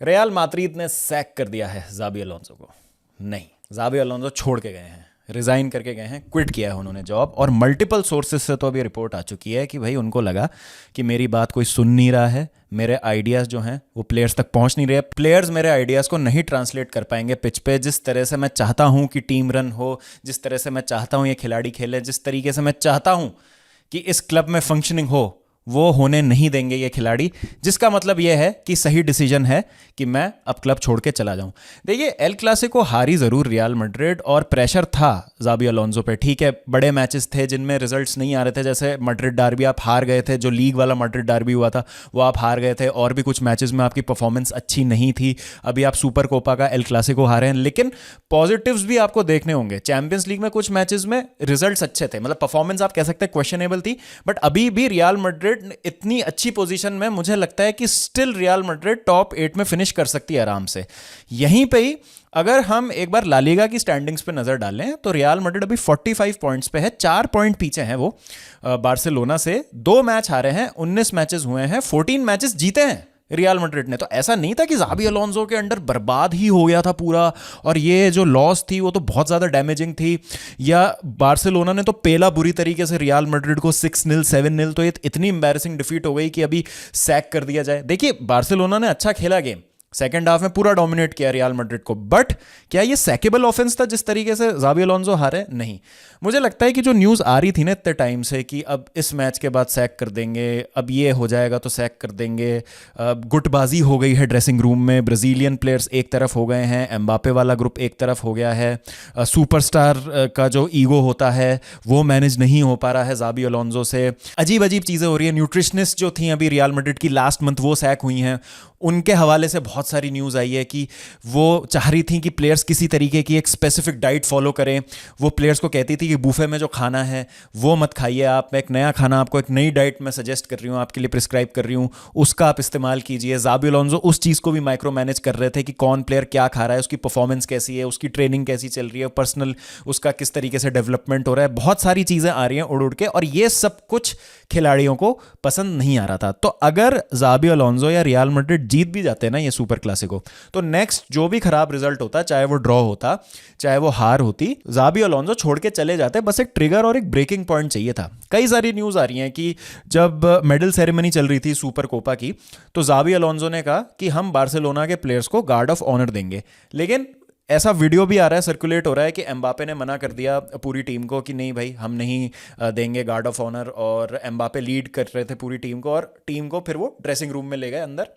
Real Madrid ने sac कर दिया है जाबी अलोंसो को। नहीं, जाबी अलोंसो छोड़ के गए हैं, रिज़ाइन करके गए हैं, क्विट किया है उन्होंने जॉब। और मल्टीपल सोर्सेज से तो अभी रिपोर्ट आ चुकी है कि भाई उनको लगा कि मेरी बात कोई सुन नहीं रहा है, मेरे आइडियाज़ जो हैं वो प्लेयर्स तक पहुंच नहीं रहे, प्लेयर्स मेरे आइडियाज़ को नहीं ट्रांसलेट कर पाएंगे पिच पे। जिस तरह से मैं चाहता हूं कि टीम रन हो, जिस तरह से मैं चाहता हूं ये खिलाड़ी खेले, जिस तरीके से मैं चाहता हूं कि इस क्लब में फंक्शनिंग हो, वो होने नहीं देंगे ये खिलाड़ी। जिसका मतलब ये है कि सही डिसीजन है कि मैं अब क्लब छोड़ के चला जाऊं। देखिए, एल क्लासिको हारी ज़रूर रियल मैड्रिड और प्रेशर था जाबी अलोंसो पे, ठीक है। बड़े मैचेस थे जिनमें रिजल्ट्स नहीं आ रहे थे, जैसे मैड्रिड डार्बी आप हार गए थे, जो लीग वाला मैड्रिड डार्बी हुआ था वो आप हार गए थे, और भी कुछ मैचेस में आपकी परफॉर्मेंस अच्छी नहीं थी। अभी आप सुपर कोपा का एल क्लासिको हारे हैं, लेकिन पॉजिटिव्स भी आपको देखने होंगे। चैंपियंस लीग में कुछ मैचेस में रिजल्ट्स अच्छे थे, मतलब परफॉर्मेंस आप कह सकते हैं क्वेश्चनेबल थी, बट अभी भी रियल मैड्रिड इतनी अच्छी पोजीशन में, मुझे लगता है कि स्टिल रियल मैड्रिड टॉप 8 में फिनिश कर सकती है आराम से। यहीं पे ही अगर हम एक बार ला लीगा की स्टैंडिंग्स पे नजर डालें तो रियल मैड्रिड अभी 45 पॉइंट्स पे है, 4 पॉइंट पीछे हैं वो बार्सिलोना से। 2 मैच हारे हैं, 19 मैचेस हुए हैं, 14 मैचेस जीते हैं रियल मैड्रिड ने। तो ऐसा नहीं था कि जाबी अलोंसो के अंडर बर्बाद ही हो गया था पूरा, और ये जो लॉस थी वो तो बहुत ज़्यादा डैमेजिंग थी, या बार्सिलोना ने तो पेला बुरी तरीके से रियल मैड्रिड को 6-0 7-0, तो ये इतनी एम्बैरेसिंग डिफीट हो गई कि अभी सैक कर दिया जाए। देखिए, बार्सिलोना ने अच्छा खेला गेम, सेकेंड हाफ में पूरा डोमिनेट किया रियल मैड्रिड को, बट क्या ये सैकेबल ऑफेंस था जिस तरीके से जाबी अलोंसो हारे? नहीं। मुझे लगता है कि जो न्यूज़ आ रही थी ना इतने टाइम से कि अब इस मैच के बाद सैक कर देंगे, अब ये हो जाएगा तो सैक कर देंगे, गुटबाजी हो गई है ड्रेसिंग रूम में, ब्राज़ीलियन प्लेयर्स एक तरफ हो गए हैं, एम्बापे वाला ग्रुप एक तरफ हो गया है, सुपरस्टार का जो ईगो होता है वो मैनेज नहीं हो पा रहा है जाबी अलोंसो से, अजीब अजीब चीज़ें हो रही है। न्यूट्रिशनिस्ट जो थी अभी रियल मैड्रिड की लास्ट मंथ वो सैक हुई हैं, उनके हवाले से बहुत सारी न्यूज़ आई है कि वो चाह रही थी कि प्लेयर्स किसी तरीके की एक स्पेसिफिक डाइट फॉलो करें। वो प्लेयर्स को कहती थी कि बूफे में जो खाना है वो मत खाइए, आप एक नया खाना, आपको एक नई डाइट मैं सजेस्ट कर रही हूँ, आपके लिए प्रिस्क्राइब कर रही हूँ, उसका आप इस्तेमाल कीजिए। जाबी अलोंसो उस चीज़ को भी माइक्रो मैनेज कर रहे थे कि कौन प्लेयर क्या खा रहा है, उसकी परफॉर्मेंस कैसी है, उसकी ट्रेनिंग कैसी चल रही है, पर्सनल उसका किस तरीके से डेवलपमेंट हो रहा है। बहुत सारी चीज़ें आ रही हैं उड़ उड़ के, और ये सब कुछ खिलाड़ियों को पसंद नहीं आ रहा था। तो अगर जाबी अलोंसो या रियल मैड्रिड जीत भी जाते हैं ना ये सुपर क्लासिको, तो नेक्स्ट जो भी खराब रिजल्ट होता, चाहे वो ड्रॉ होता, चाहे वो हार होती, जाबी अलोंसो छोड़ के चले जाते। बस एक ट्रिगर और एक ब्रेकिंग पॉइंट चाहिए था। कई सारी न्यूज़ आ रही हैं कि जब मेडल सेरेमनी चल रही थी सुपर कोपा की, तो जाबी अलोंसो ने कहा कि हम बार्सिलोना के प्लेयर्स को गार्ड ऑफ ऑनर देंगे, लेकिन ऐसा वीडियो भी आ रहा है, सर्कुलेट हो रहा है कि एम्बापे ने मना कर दिया पूरी टीम को कि नहीं भाई हम नहीं देंगे गार्ड ऑफ ऑनर, और एम्बापे लीड कर रहे थे पूरी टीम को, और टीम को फिर वो ड्रेसिंग रूम में ले गए अंदर,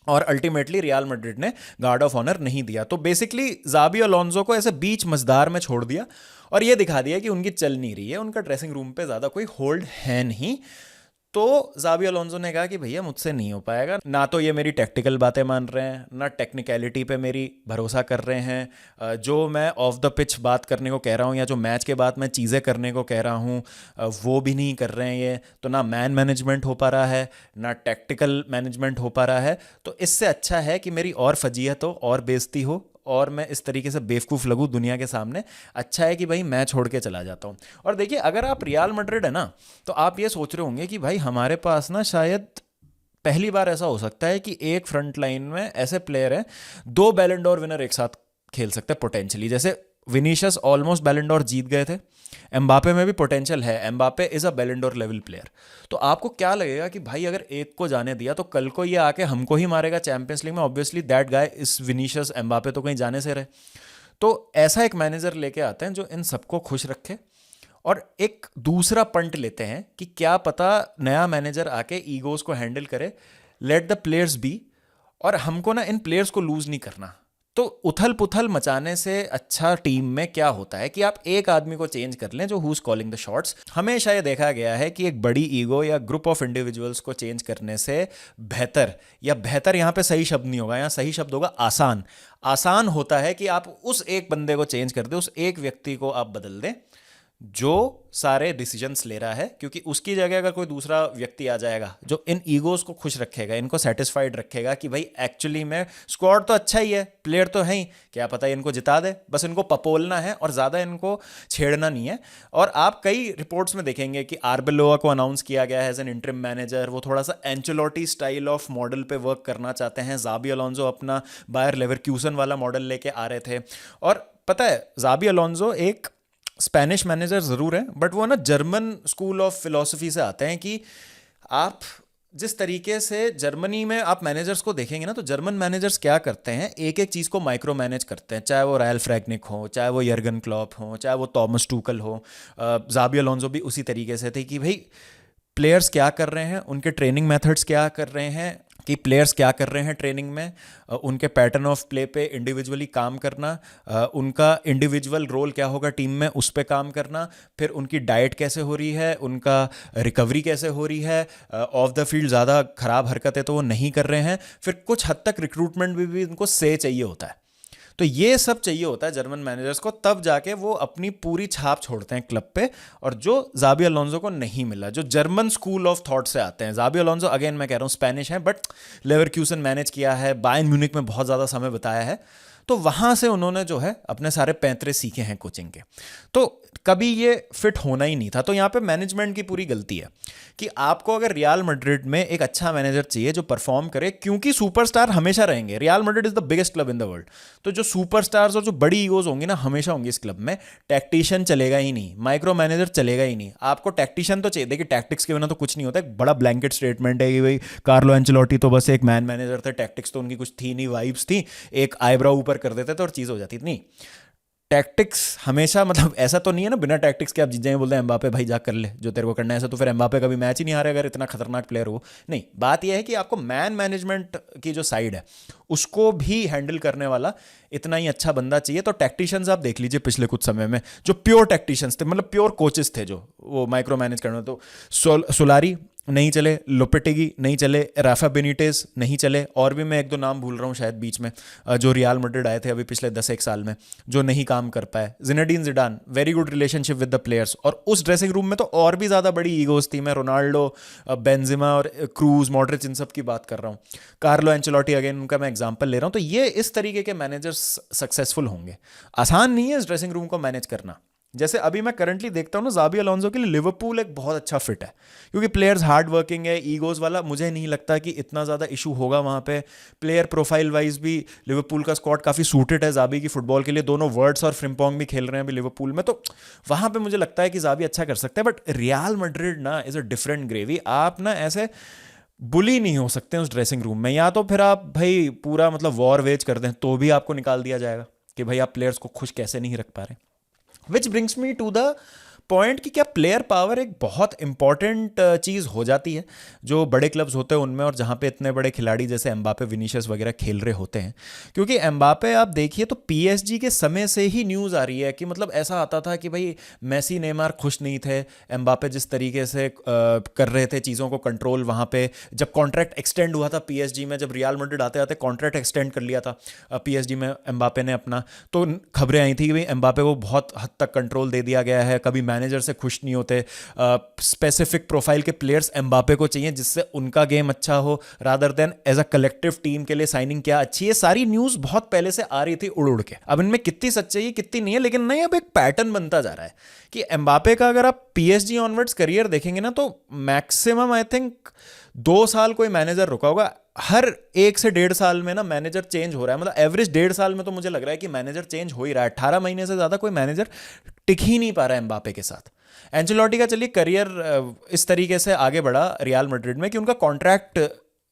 और अल्टीमेटली रियल मैड्रिड ने गार्ड ऑफ ऑनर नहीं दिया। तो बेसिकली जाबी अलोंसो को ऐसे बीच मझधार में छोड़ दिया और ये दिखा दिया कि उनकी चल नहीं रही है, उनका ड्रेसिंग रूम पे ज़्यादा कोई होल्ड है नहीं। तो जाबी अलोंसो ने कहा कि भैया मुझसे नहीं हो पाएगा, ना तो ये मेरी टेक्टिकल बातें मान रहे हैं, ना टेक्निकलिटी पे मेरी भरोसा कर रहे हैं, जो मैं ऑफ द पिच बात करने को कह रहा हूँ या जो मैच के बाद मैं चीज़ें करने को कह रहा हूँ वो भी नहीं कर रहे हैं ये। तो ना मैन मैनेजमेंट हो पा रहा है, ना टेक्टिकल मैनेजमेंट हो पा रहा है। तो इससे अच्छा है कि मेरी और फजीहत हो और बेइज्जती हो और मैं इस तरीके से बेवकूफ़ लगूँ दुनिया के सामने, अच्छा है कि भाई मैं छोड़ के चला जाता हूँ। और देखिए, अगर आप रियल मैड्रिड है ना, तो आप ये सोच रहे होंगे कि भाई हमारे पास ना शायद पहली बार ऐसा हो सकता है कि एक फ्रंट लाइन में ऐसे प्लेयर हैं, 2 बैलन डोर विनर एक साथ खेल सकते हैं पोटेंशियली। जैसे विनीशियस ऑलमोस्ट बैलन डोर जीत गए थे, एम्बापे में भी पोटेंशियल है, एम्बापे इज़ अ बैलन डोर लेवल प्लेयर। तो आपको क्या लगेगा कि भाई अगर एक को जाने दिया तो कल को ये आके हमको ही मारेगा चैंपियंस लीग में? ऑब्वियसली दैट गाय इस विनीशियस, एम्बापे तो कहीं जाने से रहे। तो ऐसा एक मैनेजर लेके आते हैं जो इन सबको खुश रखे, और एक दूसरा पंट लेते हैं कि क्या पता नया मैनेजर आके ईगोज को हैंडल करे, लेट द प्लेयर्स बी, और हमको ना इन प्लेयर्स को लूज नहीं करना। तो उथल पुथल मचाने से अच्छा टीम में क्या होता है कि आप एक आदमी को चेंज कर लें जो who is calling the shots. हमेशा ये देखा गया है कि एक बड़ी ईगो या ग्रुप ऑफ इंडिविजुअल्स को चेंज करने से बेहतर, या बेहतर यहाँ पे सही शब्द नहीं होगा, यहाँ सही शब्द होगा आसान। आसान होता है कि आप उस एक बंदे को चेंज कर दें, उस एक व्यक्ति को आप बदल दें जो सारे डिसीजंस ले रहा है, क्योंकि उसकी जगह अगर कोई दूसरा व्यक्ति आ जाएगा जो इन ईगोज को खुश रखेगा, इनको सेटिस्फाइड रखेगा कि भाई एक्चुअली में स्क्वाड तो अच्छा ही है, प्लेयर तो है ही, क्या पता इनको जिता दे, बस इनको पपोलना है और ज़्यादा इनको छेड़ना नहीं है। और आप कई रिपोर्ट्स में देखेंगे कि आर्बेलोआ को अनाउंस किया गया है एज एन इंटरिम मैनेजर, वो थोड़ा सा एंचेलोटी स्टाइल ऑफ मॉडल पे वर्क करना चाहते हैं। ज़ाबी अलोंसो अपना बायर लेवरक्यूसन वाला मॉडल लेके आ रहे थे। और पता है ज़ाबी अलोंसो एक स्पेनिश मैनेजर ज़रूर है, बट वो ना जर्मन स्कूल ऑफ फिलॉसफी से आते हैं कि आप जिस तरीके से जर्मनी में आप मैनेजर्स को देखेंगे ना, तो जर्मन मैनेजर्स क्या करते हैं, एक एक चीज़ को माइक्रो मैनेज करते हैं, चाहे वो रायल फ्रैगनिक हो, चाहे वो यर्गन क्लॉप हो, चाहे वो थॉमस टूकल हो। ज़ाबी अलोंसो भी उसी तरीके से थे कि भाई प्लेयर्स क्या कर रहे हैं, उनके ट्रेनिंग मेथड्स क्या कर रहे हैं, कि प्लेयर्स क्या कर रहे हैं ट्रेनिंग में, उनके पैटर्न ऑफ प्ले पे इंडिविजुअली काम करना, उनका इंडिविजुअल रोल क्या होगा टीम में उस पे काम करना, फिर उनकी डाइट कैसे हो रही है, उनका रिकवरी कैसे हो रही है, ऑफ द फील्ड ज़्यादा ख़राब हरकतें तो वो नहीं कर रहे हैं, फिर कुछ हद तक रिक्रूटमेंट भी उनको से चाहिए होता है। तो ये सब चाहिए होता है जर्मन मैनेजर्स को, तब जाके वो अपनी पूरी छाप छोड़ते हैं क्लब पे। और जो ज़ाबी अलोंसो को नहीं मिला, जो जर्मन स्कूल ऑफ थॉट से आते हैं, ज़ाबी अलोंसो अगेन मैं कह रहा हूँ स्पेनिश है, बट लेवरक्यूसन मैनेज किया है, बायर्न म्यूनिक में बहुत ज़्यादा समय बताया है, तो वहाँ से उन्होंने जो है अपने सारे पैंतरे सीखे हैं कोचिंग के। तो कभी ये फिट होना ही नहीं था। तो यहाँ पे मैनेजमेंट की पूरी गलती है कि आपको अगर रियल मैड्रिड में एक अच्छा मैनेजर चाहिए जो परफॉर्म करे, क्योंकि सुपरस्टार हमेशा रहेंगे, real Madrid is the biggest club in the world, तो जो सुपरस्टार्स और जो बड़ी ईगोज होंगी ना हमेशा होंगी इस क्लब में। टैक्टिशियन चलेगा ही नहीं, माइक्रो मैनेजर चलेगा ही नहीं, आपको टैक्टिशियन तो चाहिए। देखिए टैक्टिक्स के बिना तो कुछ नहीं होता, एक बड़ा ब्लैंकेट स्टेटमेंट है कि भाई कार्लो एंचेलोटी तो बस एक मैन मैनेजर थे, टैक्टिक्स तो उनकी कुछ थी नहीं, वाइब्स थी, एक आईब्रो ऊपर कर देते थे और चीज़ हो जाती थी। नहीं, टैक्टिक्स हमेशा, मतलब ऐसा तो नहीं है ना बिना टैक्टिक्स के आप जीत जाएंगे, बोलते हैं एम्बापे भाई जा कर ले जो तेरे को करना है, ऐसा तो फिर एम्बापे कभी मैच ही नहीं हारे अगर इतना खतरनाक प्लेयर हो। नहीं, बात यह है कि आपको मैन मैनेजमेंट की जो साइड है उसको भी हैंडल करने वाला इतना ही अच्छा बंदा चाहिए। तो टैक्टिशियंस आप देख लीजिए पिछले कुछ समय में जो प्योर टैक्टिशियंस थे, मतलब प्योर कोचेस थे जो वो माइक्रो मैनेज करने, तो सोलारी नहीं चले, लोपेटेगी नहीं चले, राफा बेनिटेज नहीं चले, और भी मैं एक दो नाम भूल रहा हूँ शायद बीच में जो रियल मैड्रिड आए थे अभी पिछले 10-1 साल में जो नहीं काम कर पाए। Zinedine Zidane, very good relationship with the players, और उस ड्रेसिंग रूम में तो और भी ज़्यादा बड़ी ईगोज थी। मैं रोनाल्डो, बेंजिमा और क्रूज, मॉड्रिच, इन सब की बात कर रहा हूँ। कार्लो एंचेलोटी अगेन उनका मैं एग्जाम्पल ले रहा हूँ। तो ये इस तरीके के मैनेजर्स सक्सेसफुल होंगे। आसान नहीं है इस ड्रेसिंग रूम को मैनेज करना। जैसे अभी मैं करंटली देखता हूँ ना, ज़ाबी अलोंसो के लिए लिवरपूल एक बहुत अच्छा फिट है, क्योंकि प्लेयर्स हार्ड वर्किंग है, ईगोज वाला मुझे नहीं लगता कि इतना ज़्यादा इशू होगा वहाँ पे। प्लेयर प्रोफाइल वाइज भी लिवरपूल का स्क्वाड काफ़ी सूटेड है ज़ाबी की फुटबॉल के लिए, दोनों वर्ड्स और फ्रिम्पोंग भी खेल रहे हैं अभी लिवरपूल में, तो वहाँ पर मुझे लगता है कि ज़ाबी अच्छा कर सकता है। बट रियल मैड्रिड ना इज़ अ डिफरेंट ग्रेवी। आप ना ऐसे बुली नहीं हो सकते उस ड्रेसिंग रूम में, या तो फिर आप भाई पूरा मतलब वॉर वेज कर दें तो भी आपको निकाल दिया जाएगा कि भाई आप प्लेयर्स को खुश कैसे नहीं रख पा रहे। Which brings me to the point कि क्या प्लेयर पावर एक बहुत इंपॉर्टेंट चीज़ हो जाती है जो बड़े क्लब्स होते हैं उनमें, और जहाँ पे इतने बड़े खिलाड़ी जैसे एम्बापे, विनीशियस वगैरह खेल रहे होते हैं। क्योंकि एम्बापे आप देखिए तो पीएसजी के समय से ही न्यूज़ आ रही है कि मतलब ऐसा आता था कि भाई मेसी, नेमार खुश नहीं थे, एम्बापे जिस तरीके से कर रहे थे चीज़ों को कंट्रोल वहाँ पे। जब कॉन्ट्रैक्ट एक्सटेंड हुआ था पीएसजी में, जब रियल मैड्रिड आते आते कॉन्ट्रैक्ट एक्सटेंड कर लिया था पीएसजी में एम्बापे ने अपना, तो खबरें आई थी कि भाई एम्बापे को बहुत हद तक कंट्रोल दे दिया गया है, कभी मैनेजर से खुश नहीं होते। स्पेसिफिक प्रोफाइल के प्लेयर्स एम्बापे को चाहिए जिससे उनका गेम अच्छा हो, rather than as a collective team के लिए साइनिंग क्या अच्छी है। सारी न्यूज़ बहुत पहले से आ रही थी उड़ उड़ के। अब इनमें कितनी सच्चाई है कितनी नहीं है, लेकिन नहीं, अब एक पैटर्न बनता जा रहा है कि एम्बापे का अगर आप पीएसजी ऑनवर्ड्स करियर देखेंगे ना, तो मैक्सिमम आई थिंक 2 साल कोई मैनेजर रुका होगा। हर 1 से 1.5 साल में ना मैनेजर चेंज हो रहा है, मतलब एवरेज 1.5 साल में तो मुझे लग रहा है कि मैनेजर चेंज हो ही रहा है। 18 महीने से ज़्यादा कोई मैनेजर टिक ही नहीं पा रहा है एम्बापे के साथ। एंचेलोटी का चलिए करियर इस तरीके से आगे बढ़ा रियल मैड्रिड में कि उनका कॉन्ट्रैक्ट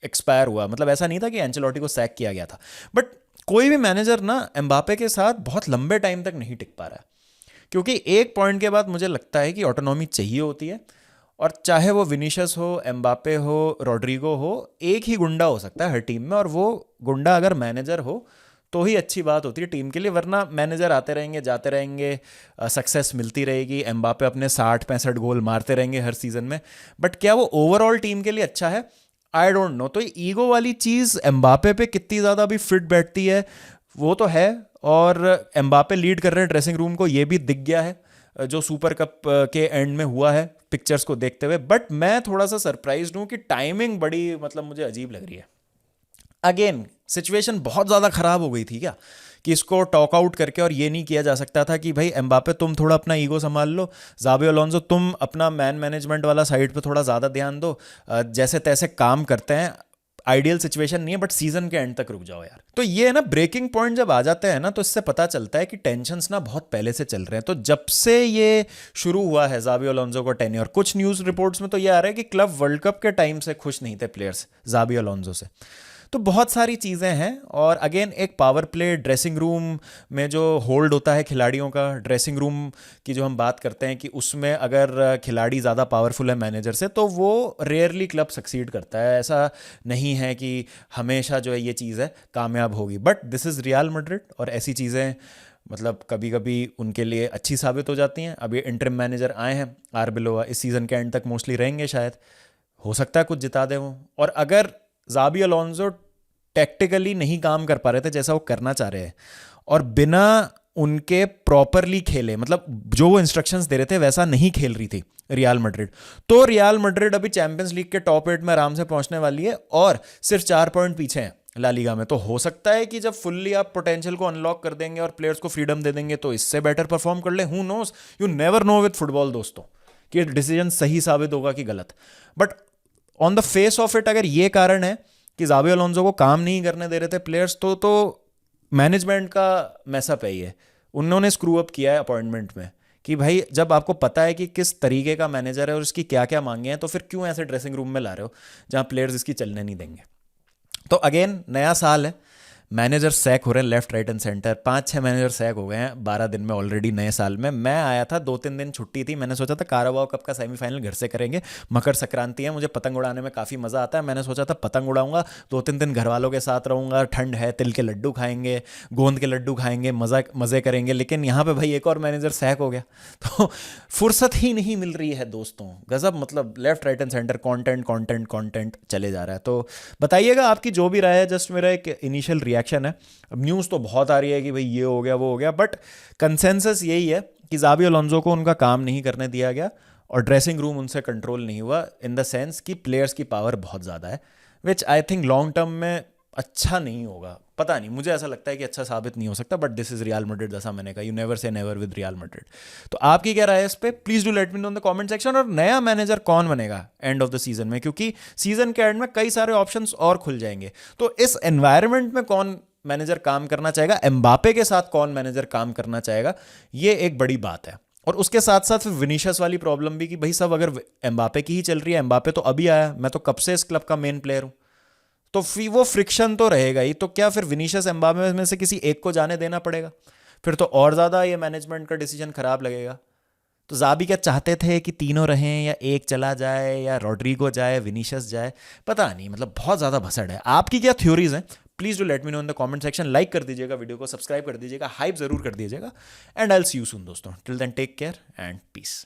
एक्सपायर हुआ, मतलब ऐसा नहीं था कि एंचेलोटी को सैक किया गया था। बट कोई भी मैनेजर ना एम्बापे के साथ बहुत लंबे टाइम तक नहीं टिक पा रहा है, क्योंकि एक पॉइंट के बाद मुझे लगता है कि ऑटोनॉमी चाहिए होती है। और चाहे वो विनीशियस हो, एम्बापे हो, रोड्रिगो हो, एक ही गुंडा हो सकता है हर टीम में, और वो गुंडा अगर मैनेजर हो तो ही अच्छी बात होती है टीम के लिए। वरना मैनेजर आते रहेंगे जाते रहेंगे, सक्सेस मिलती रहेगी, एम्बापे अपने 60-65 गोल मारते रहेंगे हर सीजन में, बट क्या वो ओवरऑल टीम के लिए अच्छा है? I don't know. तो ईगो वाली चीज़ एम्बापे पे कितनी ज़्यादा भी फिट बैठती है वो तो है, और एम्बापे लीड कर रहे हैं ड्रेसिंग रूम को, ये भी दिख गया है। जो सुपर कप के एंड में हुआ है पिक्चर्स को देखते हुए, बट मैं थोड़ा सा सरप्राइज्ड हूँ कि टाइमिंग बड़ी मतलब मुझे अजीब लग रही है। अगेन सिचुएशन बहुत ज़्यादा ख़राब हो गई थी क्या कि इसको टॉक आउट करके और ये नहीं किया जा सकता था कि भाई एम्बापे तुम थोड़ा अपना ईगो संभाल लो, जाबी अलोंसो तुम अपना मैन मैनेजमेंट वाला साइड पे थोड़ा ज़्यादा ध्यान दो, जैसे तैसे काम करते हैं, आइडियल सिचुएशन नहीं है बट सीजन के एंड तक रुक जाओ यार। तो ये है ना ब्रेकिंग पॉइंट जब आ जाते हैं ना तो इससे पता चलता है कि टेंशन्स ना बहुत पहले से चल रहे हैं। तो जब से ये शुरू हुआ है जाबी अलोंसो का टेन्योर, कुछ न्यूज़ रिपोर्ट्स में तो ये आ रहा है कि क्लब वर्ल्ड कप के टाइम से खुश नहीं थे प्लेयर्स जाबी अलोंसो से। तो बहुत सारी चीज़ें हैं। और अगेन एक पावर प्ले ड्रेसिंग रूम में जो होल्ड होता है खिलाड़ियों का, ड्रेसिंग रूम की जो हम बात करते हैं कि उसमें अगर खिलाड़ी ज़्यादा पावरफुल है मैनेजर से तो वो रेयरली क्लब सक्सीड करता है। ऐसा नहीं है कि हमेशा जो है ये चीज़ है कामयाब होगी, but this is real Madrid और ऐसी चीज़ें मतलब कभी कभी उनके लिए अच्छी साबित हो जाती हैं। अब ये इंटरिम मैनेजर आए हैं आर्बेलोआ, इस सीज़न के एंड तक मोस्टली रहेंगे शायद, हो सकता है कुछ जिता दे वो। और अगर जाबी अलोंसो टैक्टिकली नहीं काम कर पा रहे थे जैसा वो करना चाह रहे हैं और बिना उनके प्रॉपरली खेले, मतलब जो वो इंस्ट्रक्शंस दे रहे थे वैसा नहीं खेल रही थी रियल मैड्रिड, तो रियल मैड्रिड अभी चैंपियंस लीग के टॉप 8 में आराम से पहुंचने वाली है और सिर्फ 4 पॉइंट पीछे हैं ला लीगा में। तो हो सकता है कि जब फुल्ली आप पोटेंशियल को अनलॉक कर देंगे और प्लेयर्स को फ्रीडम दे देंगे तो इससे बेटर परफॉर्म कर ले। Who knows, you never know with football दोस्तों कि डिसीजन सही साबित होगा कि गलत। But on the face of it अगर ये कारण है कि जाबी अलोंसो को काम नहीं करने दे रहे थे प्लेयर्स, तो मैनेजमेंट का मैसअप है ये। उन्होंने स्क्रू अप किया है अपॉइंटमेंट में कि भाई जब आपको पता है कि किस तरीके का मैनेजर है और इसकी क्या क्या मांगे हैं तो फिर क्यों ऐसे ड्रेसिंग रूम में ला रहे हो जहां प्लेयर्स इसकी चलने नहीं देंगे। तो अगेन नया साल है, मैनेजर सैक हो रहे हैं left right and centre, 5-6 manager sack हो गए हैं 12 दिन में ऑलरेडी नए साल में। मैं आया था 2-3 दिन छुट्टी थी, मैंने सोचा था काराबाओ कप का सेमीफाइनल घर से करेंगे, मकर संक्रांति है, मुझे पतंग उड़ाने में काफ़ी मज़ा आता है, मैंने सोचा था पतंग उड़ाऊंगा, 2-3 दिन घर वालों के साथ रहूँगा, ठंड है, तिल के लड्डू खाएंगे, गोंद के लड्डू खाएंगे, मज़े करेंगे। लेकिन यहाँ पर भाई एक और मैनेजर सैक हो गया तो फुर्सत ही नहीं मिल रही है दोस्तों, गजब। मतलब left right and centre content चले जा रहा है। तो बताइएगा आपकी जो भी राय है, जस्ट मेरा एक इनिशियल रिएक्शन है। अब न्यूज़ तो बहुत आ रही है कि भाई ये हो गया वो हो गया, बट कंसेंसस यही है कि जाबी अलोंसो को उनका काम नहीं करने दिया गया और ड्रेसिंग रूम उनसे कंट्रोल नहीं हुआ, इन द सेंस कि प्लेयर्स की पावर बहुत ज़्यादा है, विच आई थिंक लॉन्ग टर्म में अच्छा नहीं होगा। पता नहीं, मुझे ऐसा लगता है कि अच्छा साबित नहीं हो सकता, but this is real Madrid, जैसा मैंने कहा, you never say never with real Madrid. तो आपकी क्या राय है इस पे, please do let me know in the comment section. और नया मैनेजर कौन बनेगा एंड ऑफ द सीजन में, क्योंकि सीजन के एंड में कई सारे ऑप्शंस और खुल जाएंगे। तो इस एनवायरनमेंट में कौन मैनेजर काम करना चाहेगा, एम्बापे के साथ कौन मैनेजर काम करना चाहेगा, ये एक बड़ी बात है। और उसके साथ साथ फिर विनीशियस वाली प्रॉब्लम भी कि भाई सब अगर एम्बापे की ही चल रही है, एम्बापे तो अभी आया, मैं तो कब से इस क्लब का मेन प्लेयर हूं, तो फिर वो फ्रिक्शन तो रहेगा ही। तो क्या फिर विनीशियस एम्बापे में से किसी एक को जाने देना पड़ेगा, फिर तो और ज़्यादा ये मैनेजमेंट का डिसीजन खराब लगेगा। तो जाबी क्या चाहते थे कि तीनों रहें या एक चला जाए या रॉड्रिगो जाए विनीशियस जाए, पता नहीं, मतलब बहुत ज़्यादा भसड़ है। आपकी क्या थ्योरीज हैं, please do let me know in the comment section. Like कर दीजिएगा वीडियो को, सब्सक्राइब कर दीजिएगा, हाइप जरूर कर दीजिएगा, and I will see you soon दोस्तों। Till then take care and piece.